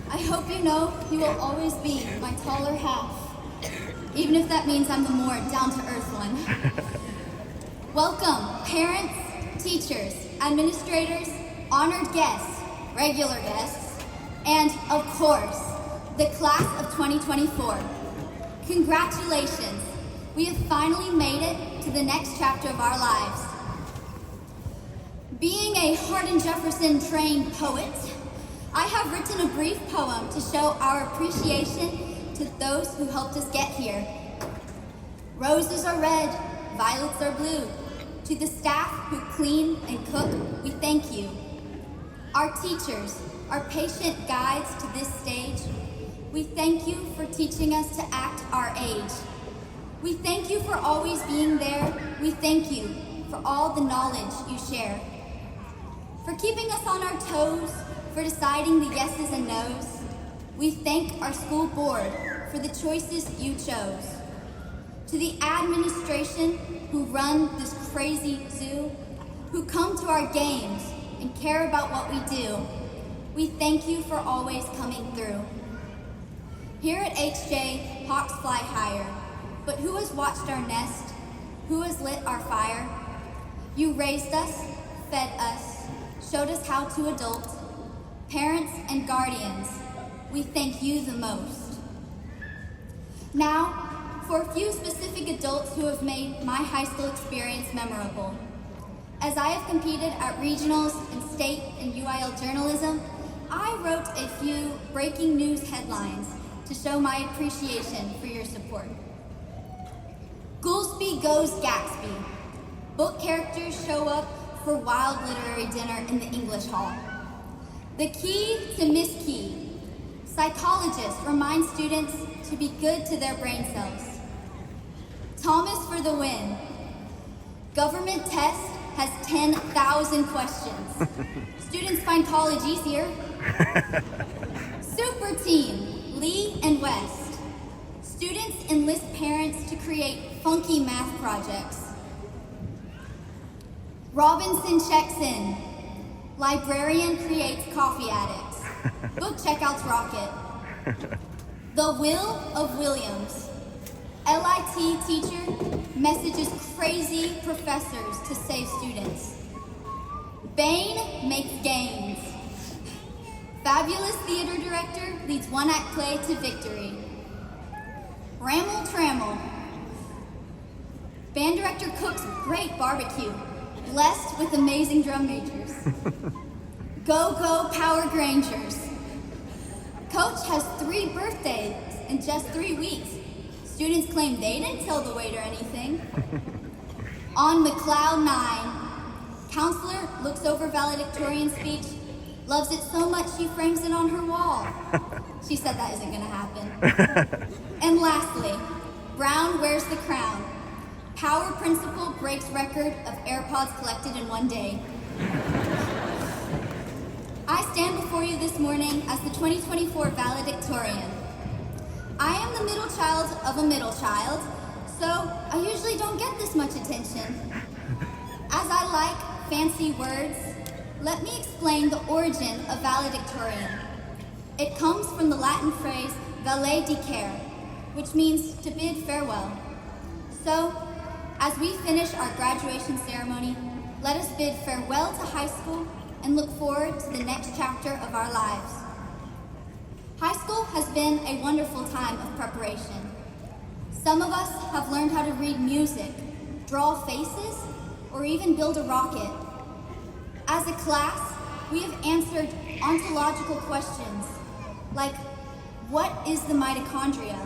I hope you know you will always be my taller half, even if that means I'm the more down-to-earth one. Welcome, parents, teachers, administrators, honored guests, regular guests, and, of course, the class of 2024. Congratulations, we have finally made it to the next chapter of our lives. Being a Hardin Jefferson trained poet, I have written a brief poem to show our appreciation to those who helped us get here. Roses are red, violets are blue. To the staff who clean and cook, we thank you. Our teachers, our patient guides to this stage, we thank you for teaching us to act our age. We thank you for always being there. We thank you for all the knowledge you share. For keeping us on our toes, for deciding the yeses and nos. We thank our school board for the choices you chose. To the administration who run this crazy zoo, who come to our games and care about what we do, we thank you for always coming through. Here at HJ, hawks fly higher, but who has watched our nest? Who has lit our fire? You raised us, fed us, showed us how to adult. Parents and guardians, we thank you the most. Now, for a few specific adults who have made my high school experience memorable. As I have competed at regionals and state and UIL journalism, I wrote a few breaking news headlines to show my appreciation for your support. Goolsby goes Gatsby. Book characters show up for wild literary dinner in the English hall. The key to Miss Key. Psychologists remind students to be good to their brain cells. Thomas for the win. Government test has 10,000 questions. Students find college easier. Super team, Lee and West. Students enlist parents to create funky math projects. Robinson checks in. Librarian creates coffee addicts. Book checkouts rocket. The Will of Williams. LIT teacher messages crazy professors to save students. Bane makes games. Fabulous theater director leads one-act play to victory. Ramble Trammel. Band director cooks great barbecue, blessed with amazing drum majors. Go, go, Power Grangers. Coach has 3 birthdays in just 3 weeks. Students claim they didn't tell the waiter anything. On McLeod 9, counselor looks over valedictorian speech, loves it so much she frames it on her wall. She said that isn't gonna happen. And lastly, Brown wears the crown. Power principal breaks record of AirPods collected in 1 day. I stand before you this morning as the 2024 valedictorian. I am the middle child of a middle child, so I usually don't get this much attention. As I like fancy words, let me explain the origin of valedictorian. It comes from the Latin phrase valedicere, which means to bid farewell. So, as we finish our graduation ceremony, let us bid farewell to high school and look forward to the next chapter of our lives. High school has been a wonderful time of preparation. Some of us have learned how to read music, draw faces, or even build a rocket. As a class, we have answered ontological questions like, what is the mitochondria?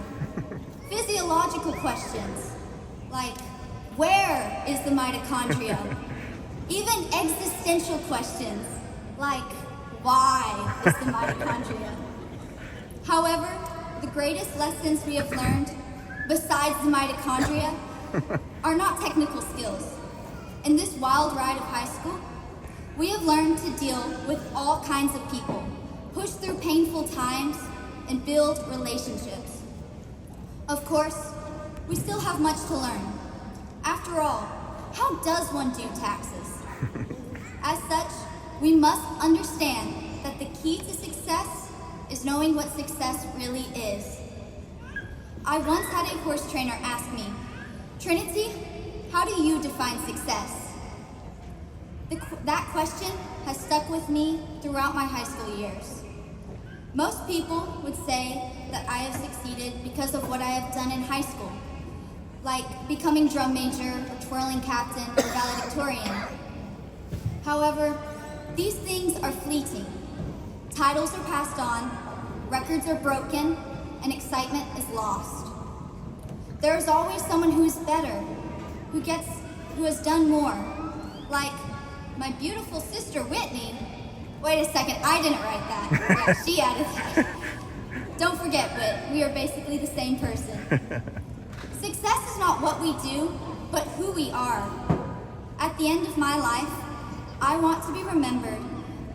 Physiological questions like, where is the mitochondria? Even existential questions like, why is the mitochondria? However, the greatest lessons we have learned, besides the mitochondria, are not technical skills. In this wild ride of high school, we have learned to deal with all kinds of people, push through painful times, and build relationships. Of course, we still have much to learn. After all, how does one do taxes? As such, we must understand that the key to success is knowing what success really is. I once had a horse trainer ask me, "Trinity, how do you define success?" That question has stuck with me throughout my high school years. Most people would say that I have succeeded because of what I have done in high school, like becoming drum major, or twirling captain, or valedictorian. However, these things are fleeting. Titles are passed on, records are broken, and excitement is lost. There is always someone who is better, who has done more, like my beautiful sister Whitney. Wait a second, I didn't write that. Yeah, she added that. Don't forget, Whit, we are basically the same person. Success is not what we do, but who we are. At the end of my life, I want to be remembered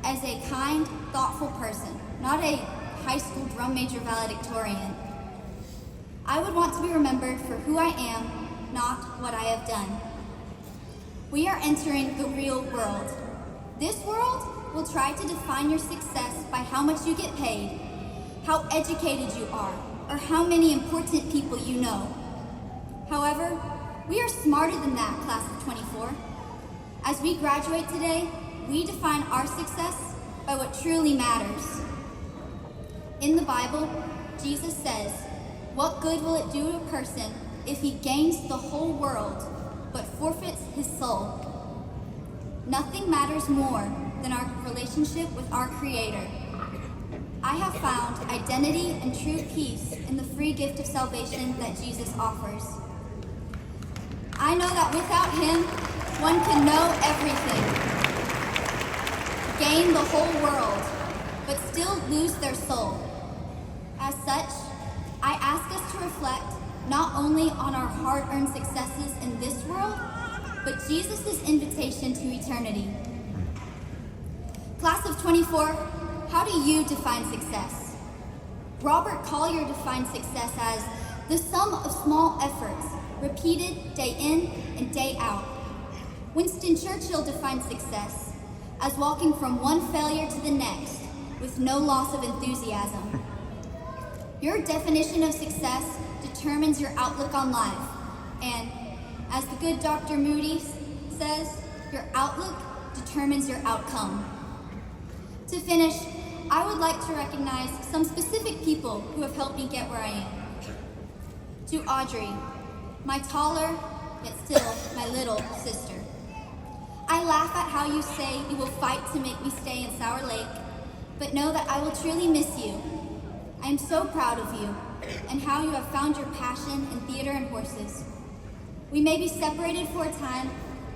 as a kind, thoughtful person, not a high school drum major valedictorian. I would want to be remembered for who I am, not what I have done. We are entering the real world. This world will try to define your success by how much you get paid, how educated you are, or how many important people you know. However, we are smarter than that, class of 24. As we graduate today, we define our success by what truly matters. In the Bible, Jesus says, "What good will it do to a person if he gains the whole world but forfeits his soul?" Nothing matters more than our relationship with our Creator. I have found identity and true peace in the free gift of salvation that Jesus offers. I know that without Him, one can know everything, gain the whole world, but still lose their soul. As such, I ask us to reflect not only on our hard-earned successes in this world, but Jesus' invitation to eternity. Class of 24, how do you define success? Robert Collier defines success as the sum of small efforts, repeated day in and day out. Winston Churchill defines success as walking from one failure to the next with no loss of enthusiasm. Your definition of success determines your outlook on life, and as the good Dr. Moody says, your outlook determines your outcome. To finish, I would like to recognize some specific people who have helped me get where I am. To Audrey, my taller, yet still my little sister. I laugh at how you say you will fight to make me stay in Sour Lake, but know that I will truly miss you. I am so proud of you and how you have found your passion in theater and horses. We may be separated for a time,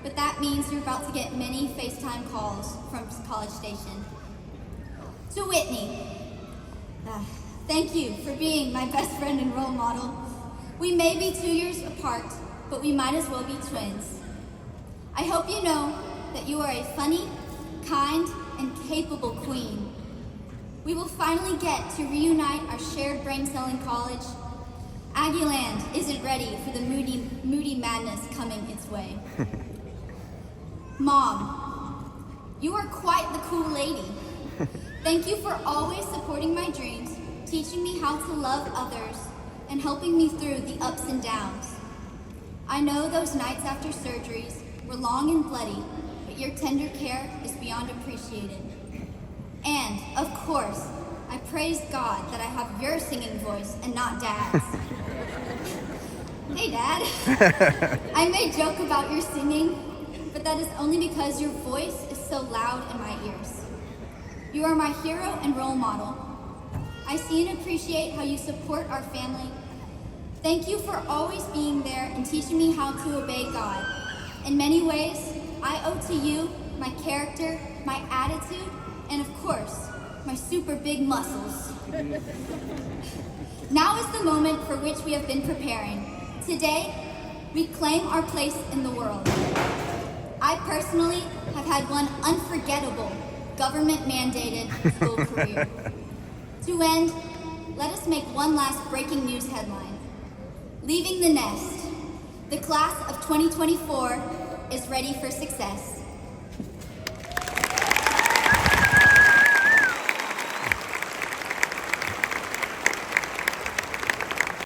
but that means you're about to get many FaceTime calls from College Station. To Whitney, thank you for being my best friend and role model. We may be 2 years apart, but we might as well be twins. I hope you know that you are a funny, kind, and capable queen. We will finally get to reunite our shared brain cell in college. Aggieland isn't ready for the moody madness coming its way. Mom, you are quite the cool lady. Thank you for always supporting my dreams, teaching me how to love others, and helping me through the ups and downs. I know those nights after surgeries were long and bloody, but your tender care is beyond appreciated. And, of course, I praise God that I have your singing voice and not Dad's. Hey, Dad. I may joke about your singing, but that is only because your voice is so loud in my ears. You are my hero and role model. I see and appreciate how you support our family. Thank you for always being there and teaching me how to obey God. In many ways, I owe to you my character, my attitude, and of course, my super big muscles. Now is the moment for which we have been preparing. Today, we claim our place in the world. I personally have had one unforgettable government-mandated school career. To end, let us make one last breaking news headline. Leaving the nest, the class of 2024 is ready for success.